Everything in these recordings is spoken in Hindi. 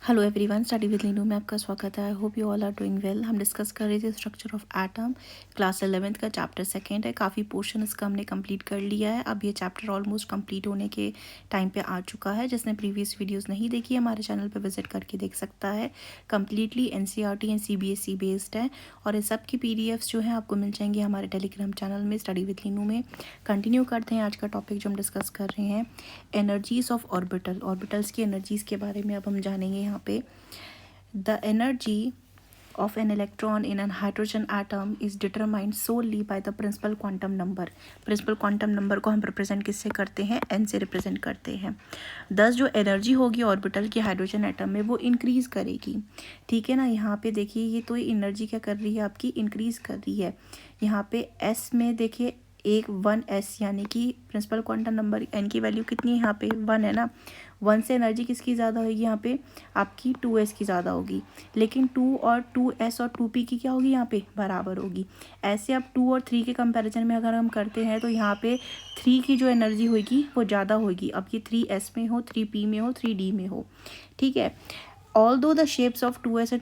Hello everyone, study with Linu में आपका स्वागत है। I hope you all are doing well. हम डिस्कस कर रहे थे structure of atom, class 11th का चैप्टर सेकंड है। काफ़ी पोर्शन इसका हमने कंप्लीट कर लिया है। अब ये चैप्टर ऑलमोस्ट कंप्लीट होने के टाइम पे आ चुका है। जिसने प्रीवियस वीडियोस नहीं देखी हमारे चैनल पे विजिट करके देख सकता है। Completely NCERT and CBSE based है और इस सब की पीडीएफ्स जो है आपको मिल जाएंगे हमारे टेलीग्राम चैनल में स्टडी विद लीनू में। कंटिन्यू करते हैं आज का टॉपिक जो हम डिस्कस कर रहे हैं, एनर्जीज ऑफ ऑर्बिटल। ऑर्बिटल्स की एनर्जीज के बारे में अब हम जानेंगे यहाँ पे। The energy of an electron in an hydrogen atom is determined solely by the principal quantum number। principal quantum number को हम रिप्रेजेंट किससे करते हैं? n से रिप्रेजेंट करते हैं। thus जो एनर्जी होगी ऑर्बिटल की हाइड्रोजन एटम में वो इंक्रीज करेगी। ठीक है ना। यहाँ पे देखिए ये तो एनर्जी क्या कर रही है आपकी, इंक्रीज कर रही है। यहाँ पे s में देखिए एक 1s यानी कि प्रिंसिपल क्वांटम नंबर n की वैल्यू कितनी है यहाँ पे 1 है ना। 1 से एनर्जी किसकी ज़्यादा होगी यहाँ पे आपकी 2s की ज़्यादा होगी। लेकिन 2 और 2s और 2p की क्या होगी यहाँ पे बराबर होगी। ऐसे अब 2 और 3 के कंपैरिजन में अगर हम करते हैं तो यहाँ पे 3 की जो एनर्जी होगी वो ज़्यादा होगी। अब ये 3s में हो, 3p में हो, 3d में हो। ठीक है। Although the shapes of 2s and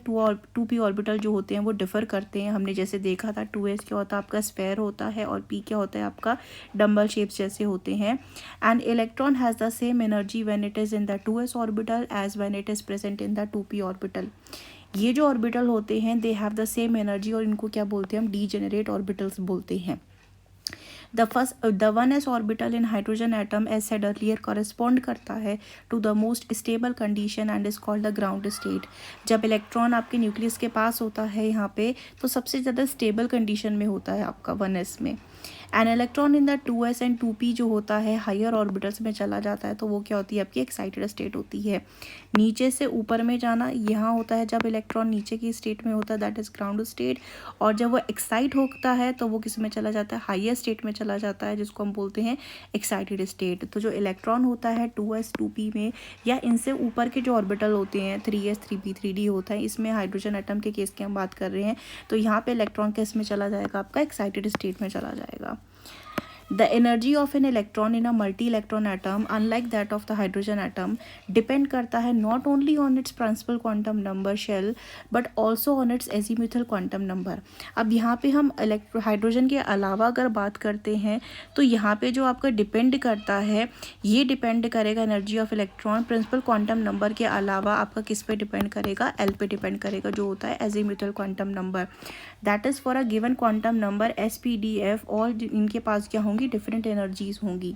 2p orbital जो होते हैं वो डिफर करते हैं। हमने जैसे देखा था 2s क्या होता है आपका स्फेयर होता है और p क्या होता है आपका डम्बल शेप्स जैसे होते हैं। And electron has the same energy when it is in the 2s orbital as when it is present in the 2p orbital. ये जो ऑर्बिटल होते हैं they have the same energy और इनको क्या बोलते हैं हम, डीजेनरेट ऑर्बिटल्स बोलते हैं। the 1s orbital in hydrogen atom as said earlier correspond करता है to the most stable condition and is called the ground state. जब इलेक्ट्रॉन आपके न्यूक्लियस के पास होता है यहाँ पे तो सबसे ज़्यादा स्टेबल कंडीशन में होता है आपका 1s में। An electron in the 2s and 2p जो होता है हायर ऑर्बिटल्स में चला जाता है तो वो क्या होती है आपकी एक्साइटेड स्टेट होती है। नीचे से ऊपर में जाना यहाँ होता है जब इलेक्ट्रॉन नीचे की स्टेट में होता है, दैट इज़ ग्राउंड स्टेट। और जब वो एक्साइट होता है तो वो किस में चला जाता है, हायर स्टेट में चला जाता है जिसको हम बोलते हैं एक्साइटेड स्टेट। तो जो इलेक्ट्रॉन होता है 2s 2p में या इनसे ऊपर के जो ऑर्बिटल होते हैं 3s 3p 3d होता है, इसमें हाइड्रोजन एटम के केस की हम बात कर रहे हैं तो यहाँ पे इलेक्ट्रॉन किस में चला जाएगा आपका एक्साइटेड स्टेट में चला जाएगा। The energy of an electron in a multi-electron atom, unlike that of the hydrogen atom, depend करता है not only on its principal quantum number shell but also on its azimuthal quantum number। अब यहाँ पे हम हाइड्रोजन के अलावा अगर बात करते हैं तो यहाँ पे जो आपका डिपेंड करता है ये डिपेंड करेगा energy of electron principal quantum number के अलावा आपका किस पे डिपेंड करेगा, एल पे डिपेंड करेगा जो होता है azimuthal quantum number. That is for a given quantum number SPDF और इनके पास क्या होंगी, डिफरेंट एनर्जीज होंगी।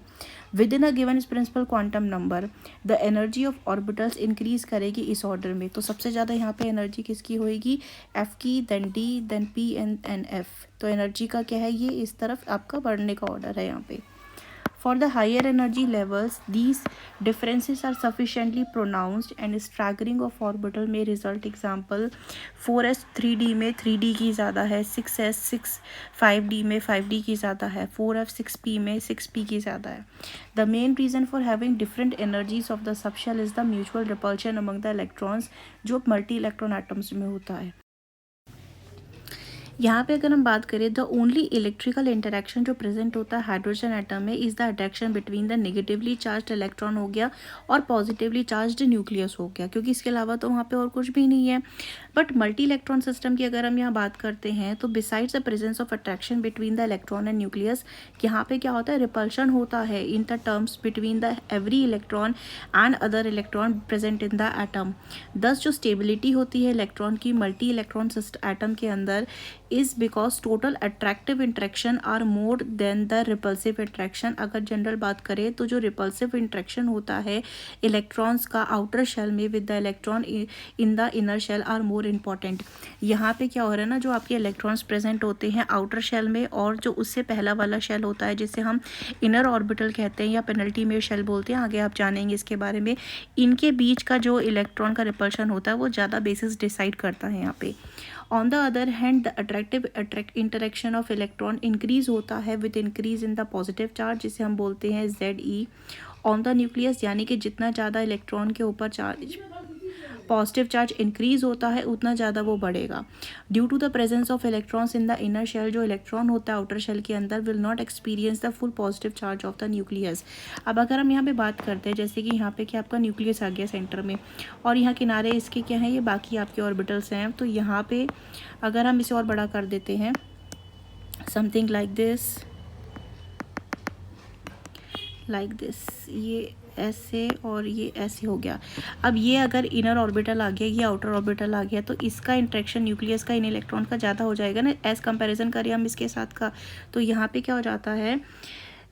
Within a given principal quantum number the energy of orbitals increase करेगी इस ऑर्डर में। तो सबसे ज़्यादा यहाँ पे एनर्जी किसकी होएगी, F की, then D, then P and F। तो एनर्जी का क्या है, ये इस तरफ आपका बढ़ने का ऑर्डर है यहाँ पे। For the higher energy levels, these differences are sufficiently pronounced and staggering of orbital may result। Example 4s 3d में 3d की ज़्यादा है, 6s 6 5d में 5d की ज़्यादा है, 4f 6p में 6p की ज़्यादा है। The main reason for having different energies of the subshell is the mutual repulsion among the electrons जो multi electron atoms में होता है। यहाँ पे अगर हम बात करें द ओनली इलेक्ट्रिकल इंटरेक्शन जो प्रेजेंट होता है हाइड्रोजन एटम में is the attraction between the negatively charged electron हो गया और पॉजिटिवली चार्ज्ड न्यूक्लियस हो गया, क्योंकि इसके अलावा तो वहाँ पे और कुछ भी नहीं है। बट मल्टी इलेक्ट्रॉन सिस्टम की अगर हम यहाँ बात करते हैं तो besides the presence of attraction between the electron and nucleus यहाँ पे क्या होता है, रिपल्शन होता है in the terms between the every electron and other electron present in the atom. दस जो स्टेबिलिटी होती है इलेक्ट्रॉन की मल्टी इलेक्ट्रॉन एटम के अंदर is because total attractive interaction are more than the repulsive interaction. अगर जनरल बात करें तो जो रिपल्सिव इंट्रैक्शन होता है इलेक्ट्रॉन्स का आउटर शेल में with the electron in the inner shell are more important. यहाँ पे क्या हो रहा है ना, जो आपके इलेक्ट्रॉन्स प्रेजेंट होते हैं आउटर शेल में और जो उससे पहला वाला शेल होता है जिसे हम इनर ऑर्बिटल कहते हैं या पेनल्टीमेट शेल बोलते हैं, आगे आप जानेंगे इसके बारे में, इनके बीच का जो इलेक्ट्रॉन का रिपल्शन होता है वो ज़्यादा बेसिस डिसाइड करता है यहाँ पे। On the other hand the attractive interaction of electron increase होता है with increase in the positive charge जिसे हम बोलते हैं ZE ऑन द न्यूक्लियस, यानी कि जितना ज़्यादा इलेक्ट्रॉन के ऊपर चार्ज पॉजिटिव चार्ज इंक्रीज होता है उतना ज़्यादा वो बढ़ेगा। Due to the presence of electrons in the inner shell, जो इलेक्ट्रॉन होता है आउटर शेल के अंदर will not experience the full positive charge of the nucleus. अब अगर हम यहाँ पे बात करते हैं जैसे कि यहाँ पे क्या आपका न्यूक्लियस आ गया सेंटर में, और यहाँ किनारे इसके क्या हैं, ये बाकी आपके ऑर्बिटल्स हैं। तो यहाँ पे अगर हम इसे और बड़ा कर देते हैं समथिंग लाइक दिस, ये ऐसे और ये ऐसे हो गया। अब ये अगर इनर ऑर्बिटल आ गया, ये आउटर ऑर्बिटल आ गया, तो इसका इंट्रैक्शन न्यूक्लियस का इन इलेक्ट्रॉन का ज़्यादा हो जाएगा ना, एज कंपैरिजन करें हम इसके साथ का। तो यहाँ पे क्या हो जाता है,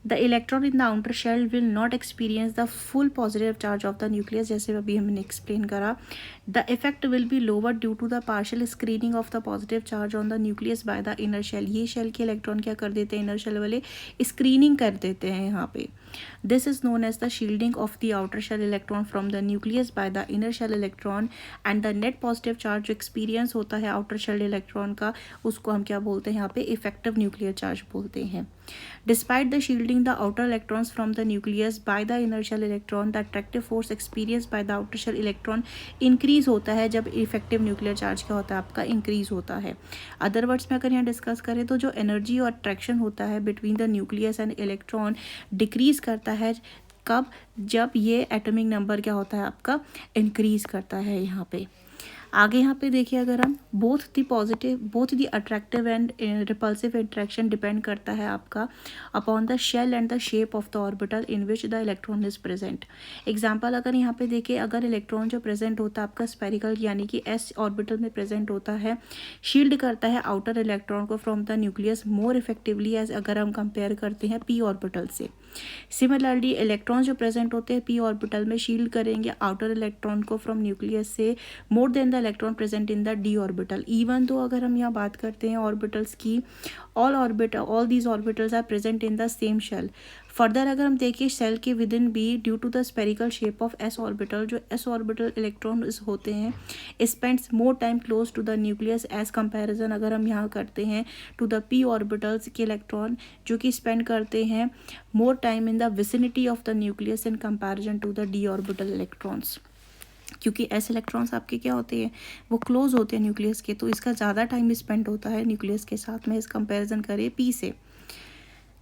the electron in the outer shell will not experience the full positive charge of the nucleus, जैसे अभी हमने एक्सप्लेन करा। The effect will be lower due to the partial screening of the positive charge on the nucleus by the inner shell. ये शेल के इलेक्ट्रॉन क्या कर देते हैं, इनर शेल वाले स्क्रीनिंग कर देते हैं यहाँ पे। This is known as the shielding of the outer shell electron from the nucleus by the inner shell electron, and the net positive charge जो एक्सपीरियंस होता है आउटर शेल इलेक्ट्रॉन का, उसको हम क्या बोलते हैं यहाँ पे, इफेक्टिव न्यूक्लियर चार्ज बोलते हैं। Despite the shielding the outer electrons from the nucleus by the inner shell electron, the attractive force experienced by the outer shell electron increase होता है जब इफेक्टिव न्यूक्लियर चार्ज क्या होता है आपका, इंक्रीज होता है। अदर वर्ड्स में अगर यहाँ डिस्कस करें तो जो एनर्जी और अट्रैक्शन होता है between the nucleus and electron decrease करता है कब, जब ये एटॉमिक नंबर क्या होता है आपका, इंक्रीज करता है। यहाँ पे आगे यहाँ पे देखिए, अगर हम both the attractive and repulsive interaction depend करता है आपका upon the shell and the shape of the orbital in which the electron is present. Example अगर यहाँ पे देखिए, अगर इलेक्ट्रॉन जो प्रेजेंट होता है आपका स्पेरिकल यानी कि एस ऑर्बिटल में प्रेजेंट होता है, शील्ड करता है आउटर इलेक्ट्रॉन को from the nucleus more effectively as अगर हम कंपेयर करते हैं पी ऑर्बिटल से। सिमिलरली इलेक्ट्रॉन जो प्रेजेंट होते हैं पी ऑर्बिटल में शील्ड करेंगे आउटर इलेक्ट्रॉन को फ्रॉम न्यूक्लियस से more than the electron present in the D orbital. Even तो अगर हम यहाँ बात करते हैं ऑर्बिटल्स की, all these orbitals are present in the same shell. Further अगर हम देखिए शेल के within be, due to the spherical shape of S orbital, जो एस ऑर्बिटल इलेक्ट्रॉन होते हैं spends more time close to the nucleus as comparison अगर हम यहाँ करते हैं टू द पी ऑर्बिटल्स के इलेक्ट्रॉन, जो कि स्पेंड करते हैं more time in the vicinity of the nucleus in comparison to the D orbital electrons. क्योंकि एस इलेक्ट्रॉन्स आपके क्या होते हैं, वो क्लोज होते हैं न्यूक्लियस के, तो इसका ज़्यादा टाइम स्पेंड होता है न्यूक्लियस के साथ में इस कंपैरिजन करें पी से।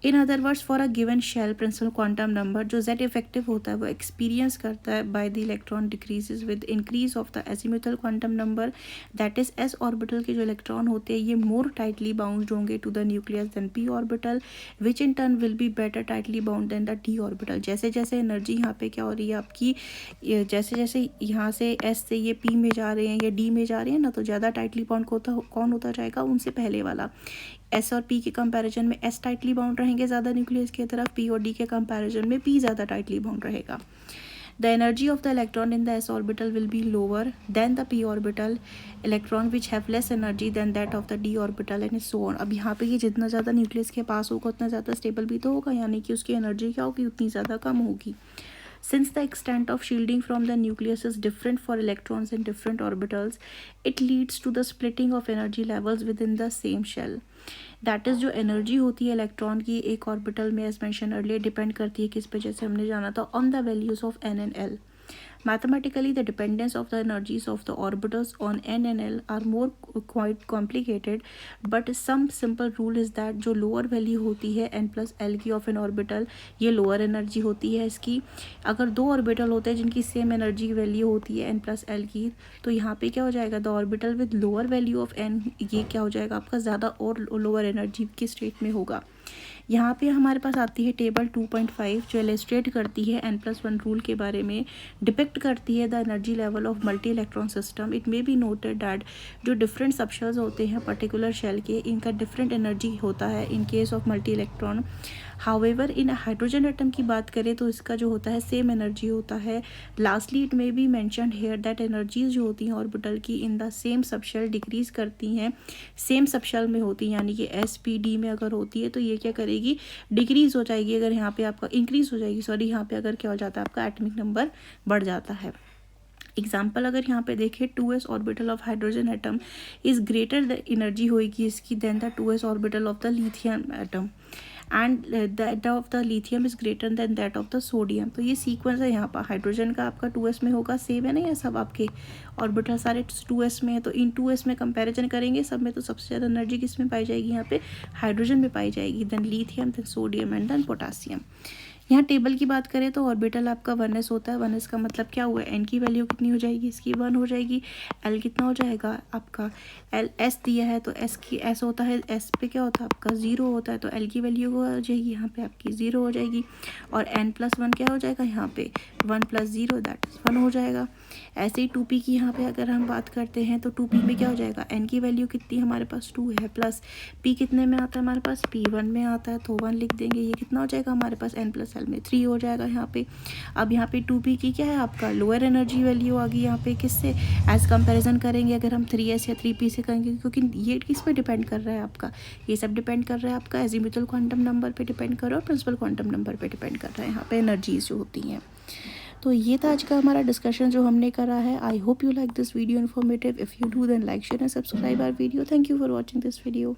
In other words for a given shell principal quantum number जो जेड इफेक्टिव होता है वो एक्सपीरियंस करता है by the electron decreases with increase of the azimuthal quantum number, that is S orbital के जो इलेक्ट्रॉन होते हैं ये मोर टाइटली बाउंड होंगे to the nucleus than P orbital, which in turn will be better tightly bound than the D orbital. जैसे जैसे एनर्जी यहाँ पे क्या हो रही है आपकी, जैसे जैसे यहाँ से एस से ये पी में जा रहे हैं या डी में जा रहे हैं ना, तो ज़्यादा टाइटली बाउंड कौन होता जाएगा, उनसे पहले वाला। एस और पी के कंपैरिजन में एस टाइटली बाउंड रहेंगे ज़्यादा न्यूक्लियस की तरफ, पी और डी के कंपैरिजन में पी ज़्यादा टाइटली बाउंड रहेगा। The energy of the electron in the S orbital will be lower than the P orbital electron which have less energy than that of the D orbital and so on. अब यहाँ पे ये जितना ज़्यादा न्यूक्लियस के पास होगा उतना ज़्यादा स्टेबल भी तो होगा, यानी कि उसकी एनर्जी क्या होगी, उतनी ज़्यादा कम होगी। Since the extent of shielding from the nucleus is different for electrons in different orbitals, it leads to the splitting of energy levels within the same shell. That is जो एनर्जी होती है इलेक्ट्रॉन की एक ऑर्बिटल में एज मेंशन अर्लियर डिपेंड करती है किस पे, जैसे हमने जाना था on the values of N and L. Mathematically, the dependence of the energies of the orbitals on n and l are more quite complicated, but some simple rule is that जो lower value होती है n plus l की of an orbital, ये lower energy होती है इसकी। अगर दो ऑर्बिटल होते हैं जिनकी सेम एनर्जी वैल्यू होती है n plus l की, तो यहाँ पे क्या हो जाएगा, the orbital with lower value of n, ये क्या हो जाएगा आपका ज़्यादा और लोअर एनर्जी की स्टेट में होगा। यहाँ पे हमारे पास आती है टेबल 2.5 जो इलस्ट्रेट करती है n+1 रूल के बारे में, डिपिक्ट करती है the energy level of multi electron system. It may be noted that जो डिफरेंट सबशेल्स होते हैं पर्टिकुलर शेल के, इनका डिफरेंट एनर्जी होता है in case of multi electron. However in hydrogen atom की बात करें तो इसका जो होता है सेम एनर्जी होता है। Lastly it may be mentioned here that energies जो होती हैं ऑर्बिटल की in the same subshell decrease करती हैं, सेम सबशेल में होती हैं, यानी कि एस पी डी में अगर होती है तो ये क्या करेगी, डिक्रीज हो जाएगी। अगर यहाँ पे आपका इंक्रीज हो जाएगी, सॉरी, यहाँ पे अगर क्या हो जाता है आपका एटॉमिक नंबर बढ़ जाता है। एग्जाम्पल अगर यहाँ पे देखें 2s orbital of hydrogen atom is greater the energy होगी इसकी than the 2s orbital of the lithium atom, and that of the lithium is greater than that of the sodium. तो ये सीक्वेंस है यहाँ पर। हाइड्रोजन का आपका 2s में होगा, सेम है ना, ये सब आपके ऑर्बिटल सारे 2s में है। तो इन 2s में कंपैरिजन करेंगे सब में, तो सबसे ज़्यादा एनर्जी किस में पाई जाएगी, यहाँ पे हाइड्रोजन में पाई जाएगी, then lithium, then sodium and then potassium. यहाँ टेबल की बात करें तो ऑर्बिटल आपका 1s होता है। 1s का मतलब क्या हुआ, n की वैल्यू कितनी हो जाएगी, इसकी 1 हो जाएगी। l कितना हो जाएगा आपका, l s दिया है तो s की s होता है, s पे क्या होता है आपका 0 होता है, तो l की वैल्यू हो जाएगी यहाँ पे आपकी 0 हो जाएगी। और n+1 क्या हो जाएगा यहाँ पे 1 + 0 दैट इज़ 1 हो जाएगा। ऐसे ही 2p की यहाँ पे अगर हम बात करते हैं तो 2p में क्या हो जाएगा, n की वैल्यू कितनी हमारे पास 2 है, प्लस p कितने में आता है हमारे पास, p 1 में आता है तो 1 लिख देंगे। ये कितना हो जाएगा हमारे पास n + l में 3 हो जाएगा यहाँ पे। अब यहाँ पे 2p की क्या है आपका लोअर एनर्जी वैल्यू आ गई यहाँ पे, किससे एज कंपेरिजन करेंगे अगर हम 3s या 3p से करेंगे, क्योंकि ये किस पे डिपेंड कर रहा है आपका, ये सब डिपेंड कर रहा है आपका एजीमुथल क्वांटम नंबर पे डिपेंड कर रहा है और प्रिंसिपल क्वांटम नंबर पे डिपेंड कर रहा है यहाँ पे एनर्जीज जो होती हैं। तो ये था आज का हमारा डिस्कशन जो हमने करा है। I hope you like this video informative. If you do then like share and subscribe our video. Thank you for watching this video.